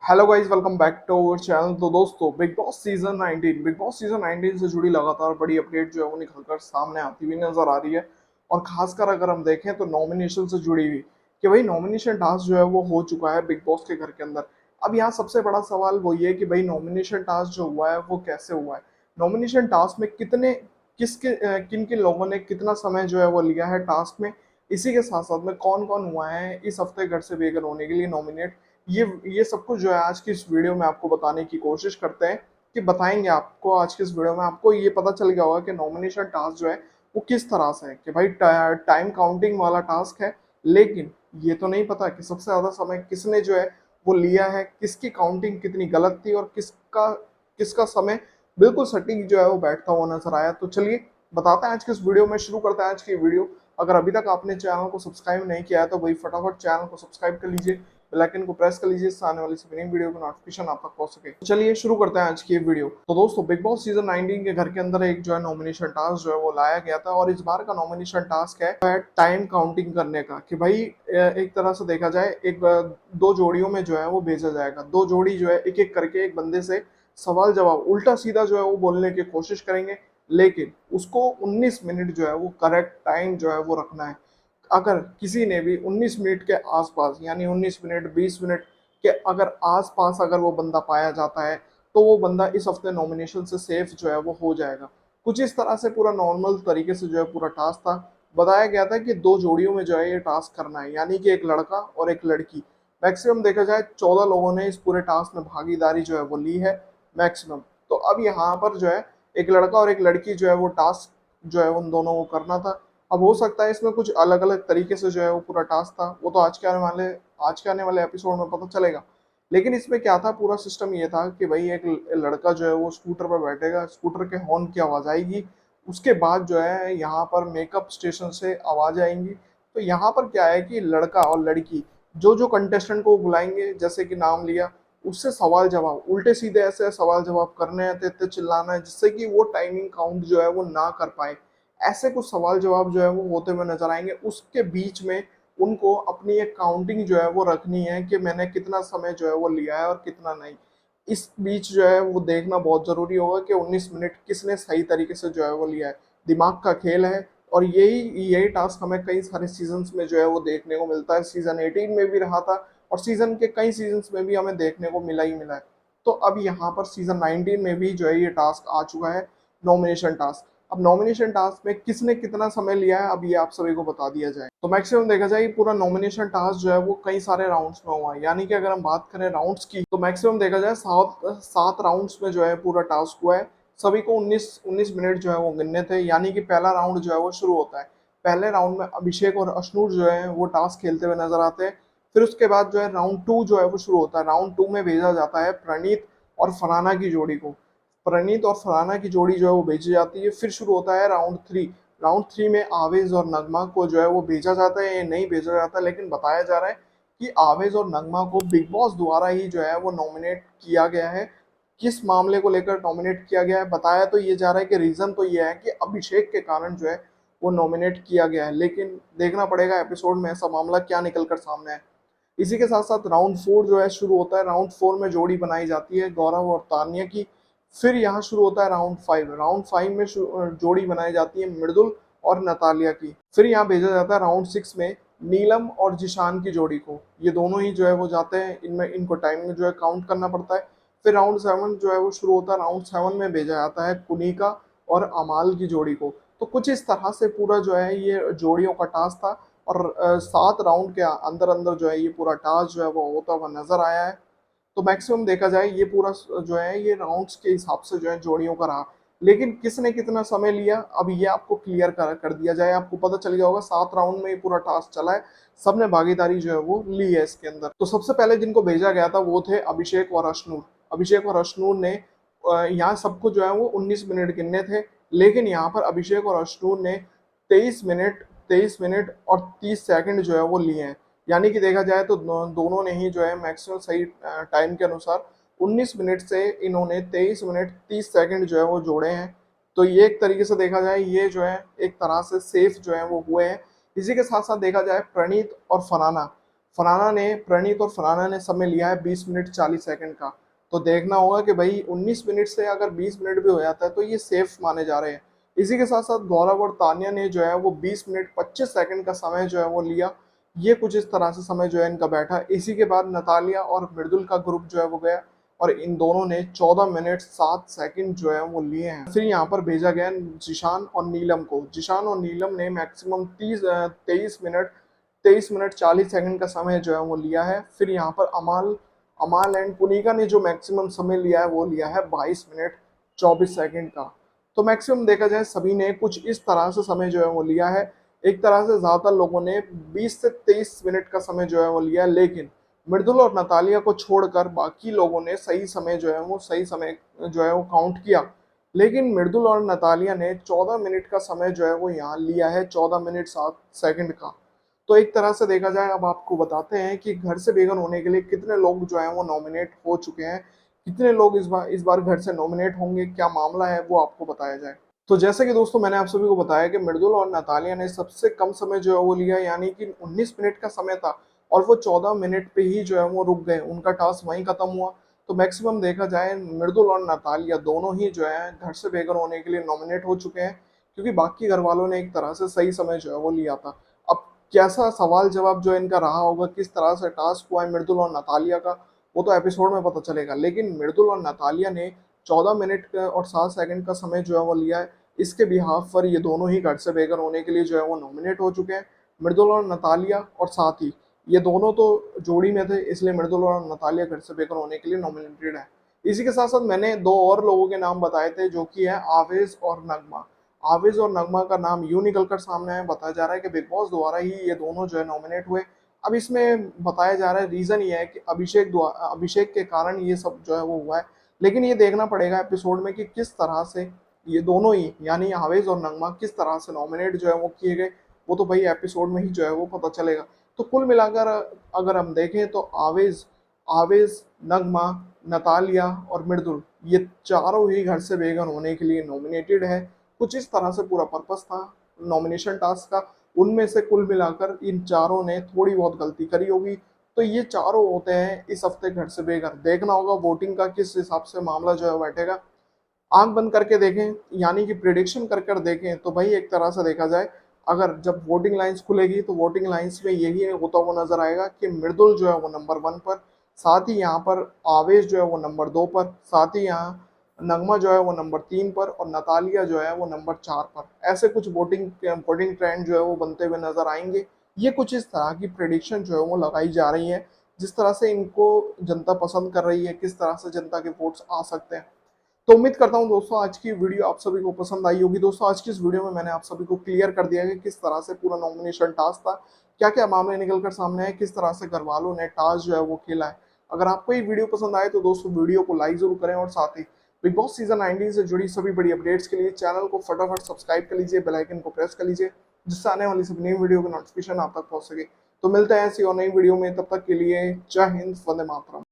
Hello guys, welcome back to our channel. तो दोस्तों, big boss season 19 से जुड़ी लगातार बड़ी अपडेट जो है वो निकल कर सामने आती हुई नजर आ रही है। और खासकर अगर हम देखें तो नॉमिनेशन से जुड़ी हुई कि भाई नॉमिनेशन टास्क जो है वो हो चुका है बिग बॉस के घर के अंदर। अब यहाँ सबसे बड़ा सवाल वो ये है कि भाई नॉमिनेशन टास्क जो हुआ है वो कैसे हुआ है। नॉमिनेशन टास्क में कितने किसके किन किन लोगों ने कितना समय जो है वो लिया है टास्क में। इसी के साथ साथ में कौन कौन हुआ है इस हफ्ते घर से बेघर होने के लिए नॉमिनेट। ये सब कुछ जो है आज की इस वीडियो में आपको बताने की कोशिश करते हैं कि बताएंगे आपको। आज की इस वीडियो में आपको ये पता चल गया होगा कि नॉमिनेशन टास्क जो है वो किस तरह से है कि भाई टाइम काउंटिंग वाला टास्क है। लेकिन ये तो नहीं पता कि सबसे ज्यादा समय किसने जो है वो लिया है, किसकी काउंटिंग कितनी गलत थी और किसका किसका समय बिल्कुल सटीक जो है वो बैठता हुआ नजर आया। तो चलिए बताते हैं आज के इस वीडियो में। शुरू करते हैं आज की वीडियो। अगर अभी तक आपने चैनल को सब्सक्राइब नहीं किया है तो भाई फटाफट चैनल को सब्सक्राइब कर लीजिए, बेल आइकन को प्रेस कर लीजिए, इससे आने वाली सभी नई वीडियो की नोटिफिकेशन आप तक पहुंच सके। तो चलिए शुरू करते हैं आज की ये वीडियो। तो दोस्तों, बिग बॉस सीजन 19 के घर के अंदर एक जो है नॉमिनेशन टास्क जो है वो लाया गया था। और इस बार का नॉमिनेशन टास्क है टाइम काउंटिंग करने का कि भाई एक तरह से देखा जाए एक दो जोड़ियों में जो है वो भेजा जाएगा। दो जोड़ी जो है एक एक करके एक बंदे से सवाल जवाब उल्टा सीधा जो है वो बोलने की कोशिश करेंगे। लेकिन उसको 19 मिनट जो है वो करेक्ट टाइम जो है वो रखना है। अगर किसी ने भी 19 मिनट के आसपास यानी 19 मिनट 20 मिनट के अगर आसपास अगर वो बंदा पाया जाता है तो वो बंदा इस हफ्ते नॉमिनेशन से सेफ जो है वो हो जाएगा। कुछ इस तरह से पूरा नॉर्मल तरीके से जो है पूरा टास्क था। बताया गया था कि दो जोड़ियों में जो है ये टास्क करना है, यानी कि एक लड़का और एक लड़की। मैक्सिमम देखा जाए 14 लोगों ने इस पूरे टास्क में भागीदारी जो है वो ली है मैक्सिमम। तो अब यहाँ पर जो है एक लड़का और एक लड़की जो है वो टास्क जो है उन दोनों को करना था। अब हो सकता है इसमें कुछ अलग अलग तरीके से जो है वो पूरा टास्क था, वो तो आज के आने वाले एपिसोड में पता चलेगा। लेकिन इसमें क्या था, पूरा सिस्टम ये था कि भाई एक लड़का जो है वो स्कूटर पर बैठेगा, स्कूटर के हॉर्न की आवाज आएगी। उसके बाद जो है यहाँ पर मेकअप स्टेशन से आवाज आएंगी। तो यहाँ पर क्या है कि लड़का और लड़की जो जो कंटेस्टेंट को बुलाएंगे, जैसे कि नाम लिया, उससे सवाल जवाब उल्टे सीधे ऐसे सवाल जवाब करने हैं, इतने चिल्लाना है जिससे कि वो टाइमिंग काउंट जो है वो ना कर पाए। ऐसे कुछ सवाल जवाब जो है वो होते हुए नजर आएंगे। उसके बीच में उनको अपनी एक काउंटिंग जो है वो रखनी है कि मैंने कितना समय जो है वो लिया है और कितना नहीं। इस बीच जो है वो देखना बहुत जरूरी होगा कि 19 मिनट किसने सही तरीके से जो है वो लिया है। दिमाग का खेल है। और यही यही टास्क हमें कई सारे सीजन्स में जो है वो देखने को मिलता है। सीजन 18 में भी रहा था और सीजन के कई सीजन्स में भी हमें देखने को मिला ही मिला है। तो अब यहाँ पर सीजन 19 में भी जो है ये टास्क आ चुका है, नॉमिनेशन टास्क। अब नॉमिनेशन टास्क में किसने कितना समय लिया है अब ये आप सभी को बता दिया जाए। तो मैक्सिमम देखा जाए पूरा नॉमिनेशन टास्क जो है वो कई सारे राउंड्स में हुआ है। यानी कि अगर हम बात करें राउंड्स की तो मैक्सिमम देखा जाए सात सात राउंड्स में जो है पूरा टास्क हुआ है। सभी को 19 मिनट जो है वो गिनने थे। यानी कि पहला राउंड जो है वो शुरू होता है। पहले राउंड में अभिषेक और अश्नूर जो है वो टास्क खेलते हुए नजर आते हैं। फिर उसके बाद जो है राउंड 2 जो है वो शुरू होता है। राउंड 2 में भेजा जाता है प्रणीत और फरहाना की जोड़ी को। प्रणीत और फरहाना की जोड़ी जो है वो भेजी जाती है। फिर शुरू होता है राउंड 3। राउंड 3 में आवेज और नगमा को जो है वो भेजा जाता है, ये नहीं भेजा जाता, लेकिन बताया जा रहा है कि आवेज और नगमा को बिग बॉस द्वारा ही जो है वो नॉमिनेट किया गया है। किस मामले को लेकर नॉमिनेट किया गया है बताया तो ये जा रहा है कि रीजन तो ये है कि अभिषेक के कारण जो है वो नॉमिनेट किया गया है। लेकिन देखना पड़ेगा एपिसोड में ऐसा मामला क्या निकल कर सामने है। इसी के साथ साथ राउंड 4 जो है शुरू होता है। राउंड 4 में जोड़ी बनाई जाती है गौरव और तान्या की। फिर यहाँ शुरू होता है राउंड 5। राउंड 5 में जोड़ी बनाई जाती है मृदुल और नतालिया की। फिर यहाँ भेजा जाता है राउंड 6 में नीलम और जिशान की जोड़ी को। ये दोनों ही जो है वो जाते हैं, इनमें इनको टाइम में जो है काउंट करना पड़ता है। फिर राउंड 7 जो है वो शुरू होता है। राउंड 7 में भेजा जाता है कुनिका और अमाल की जोड़ी को। तो कुछ इस तरह से पूरा जो है ये जोड़ियों का टास्क था। और 7 राउंड के अंदर अंदर जो है ये पूरा टास्क जो है वो होता हुआ नजर आया है। तो मैक्सिमम देखा जाए ये पूरा जो है ये राउंड्स के हिसाब से जो है जोड़ियों का रहा। लेकिन किसने कितना समय लिया अब ये आपको क्लियर कर दिया जाए। आपको पता चल गया होगा 7 राउंड में ये पूरा टास्क चला है। सबने भागीदारी जो है वो ली है इसके अंदर। तो सबसे पहले जिनको भेजा गया था वो थे अभिषेक और अश्नूर। अभिषेक और अश्नूर ने यहाँ सबको जो है वो 19 मिनट गिनने थे। लेकिन यहाँ पर अभिषेक और अश्नूर ने 23 मिनट और 30 सेकंड जो है वो लिए हैं। यानी कि देखा जाए तो दोनों ने ही जो है मैक्सिमम सही टाइम के अनुसार 19 मिनट से इन्होंने 23 मिनट 30 सेकंड जो है वो जोड़े हैं। तो ये एक तरीके से देखा जाए ये जो है एक तरह से सेफ जो है वो हुए हैं। इसी के साथ साथ देखा जाए प्रणीत और फरहाना, प्रणीत और फरहाना ने समय लिया है 20 मिनट 40 सेकंड का। तो देखना होगा कि भाई 19 मिनट से अगर 20 मिनट भी हो जाता है तो ये सेफ माने जा रहे हैं। इसी के साथ साथ गौरव और तानिया ने जो है वो 20 मिनट 25 सेकंड का समय जो है वो लिया। ये कुछ इस तरह से समय जो है इनका बैठा। इसी के बाद नतालिया और मृदुल का ग्रुप जो है वो गया और इन दोनों ने 14 मिनट 7 सेकंड जो है वो लिए हैं। फिर यहाँ पर भेजा गया जिशान और नीलम को। जिशान और नीलम ने मैक्सिमम 23 मिनट 40 सेकंड का समय जो है वो लिया है। फिर यहाँ पर अमाल अमाल एंड पुनिका ने जो मैक्सिमम समय लिया है वो लिया है 22 मिनट 24 सेकंड का। तो मैक्सिमम देखा जाए सभी ने कुछ इस तरह से समय जो है वो लिया है। एक तरह से ज्यादातर लोगों ने 20 से 23 मिनट का समय जो है वो लिया है, लेकिन मृदुल और नतालिया को छोड़कर बाकी लोगों ने सही समय जो है वो काउंट किया। लेकिन मृदुल और नतालिया ने 14 मिनट का समय जो है वो यहाँ लिया है, 14 मिनट 7 सेकंड का। तो एक तरह से देखा जाए, अब आपको बताते हैं कि घर से बेघर होने के लिए कितने लोग जो है वो नॉमिनेट हो चुके हैं, कितने लोग इस बार घर से नॉमिनेट होंगे, क्या मामला है वो आपको बताया जाए। तो जैसे कि दोस्तों मैंने आप सभी को बताया कि मृदुल और नतालिया ने सबसे कम समय जो है वो लिया, यानी कि 19 मिनट का समय था और वो 14 मिनट पे ही जो है वो रुक गए, उनका टास्क वहीं खत्म हुआ। तो मैक्सिमम देखा जाए मृदुल और नतालिया दोनों ही जो है घर से बेघर होने के लिए नॉमिनेट हो चुके हैं, क्योंकि बाकी घर वालों ने एक तरह से सही समय जो है वो लिया था। अब कैसा सवाल जवाब जो इनका रहा होगा, किस तरह से टास्क हुआ है मृदुल और नतालिया का, वो तो एपिसोड में पता चलेगा। लेकिन मृदुल और नतालिया ने 14 मिनट और 7 सेकंड का समय जो है वो लिया है। इसके बिहाफ पर ये दोनों ही घर से बेघर होने के लिए जो है वो नॉमिनेट हो चुके हैं, मृदुल और नतालिया। और साथ ही ये दोनों तो जोड़ी में थे, इसलिए मृदुल और नतालिया घर से बेघर होने के लिए नॉमिनेटेड है। इसी के साथ साथ मैंने दो और लोगों के नाम बताए थे, जो कि है आवेज और नगमा। आवेज और नगमा का नाम यूं निकल कर सामने आया, बताया जा रहा है कि बिग बॉस द्वारा ही ये दोनों जो है नॉमिनेट हुए। अब इसमें बताया जा रहा है, रीजन ये है कि अभिषेक के कारण ये सब जो है वो हुआ है। लेकिन ये देखना पड़ेगा एपिसोड में कि किस तरह से ये दोनों ही, यानी आवेज और नगमा, किस तरह से नॉमिनेट जो है वो किए गए। वो तो भाई एपिसोड में ही जो है वो पता चलेगा। तो कुल मिलाकर अगर हम देखें तो आवेज आवेज नगमा, नतालिया और मृदुल, ये चारों ही घर से बेघर होने के लिए नॉमिनेटेड है। कुछ इस तरह से पूरा पर्पस था नॉमिनेशन टास्क का। उनमें से कुल मिलाकर इन चारों ने थोड़ी बहुत गलती करी होगी, तो ये चारों होते हैं इस हफ्ते घर से बेघर। देखना होगा वोटिंग का किस हिसाब से मामला जो है बैठेगा। आंख बंद करके देखें, यानी कि प्रिडिक्शन कर कर देखें, तो भाई एक तरह से देखा जाए, अगर जब वोटिंग लाइंस खुलेगी तो वोटिंग लाइंस में यही होता हुआ नजर आएगा कि मृदुल जो है वो नंबर 1 पर, साथ ही यहाँ पर आवेश जो है वो नंबर 2 पर, साथ ही यहाँ नगमा जो है वो नंबर 3 पर और नतालिया जो है वो नंबर 4 पर। ऐसे कुछ वोटिंग ट्रेंड जो है वो बनते हुए नजर आएंगे। ये कुछ इस तरह की प्रिडिक्शन जो है वो लगाई जा रही है, जिस तरह से इनको जनता पसंद कर रही है, किस तरह से जनता के वोट्स आ सकते हैं। तो उम्मीद करता हूं दोस्तों आज की वीडियो आप सभी को पसंद आई होगी। दोस्तों आज की इस वीडियो में मैंने आप सभी को क्लियर कर दिया कि किस तरह से पूरा नॉमिनेशन टास्क था, क्या क्या मामले निकल कर सामने आए, किस तरह से घर वालों ने टास्क जो है वो खेला है। अगर आपको ये वीडियो पसंद आए तो दोस्तों वीडियो को लाइक जरूर करें, और साथ ही बिग बॉस सीजन 19 से जुड़ी सभी बड़ी अपडेट्स के लिए चैनल को फटाफट सब्सक्राइब कर लीजिए, बेल आइकन को प्रेस कर लीजिए, जिससे आने वाली सभी नई वीडियो की नोटिफिकेशन आप तक पहुंच सके। तो मिलते हैं ऐसी और नई वीडियो में, तब तक के लिए जय हिंद, वंदे मातरम।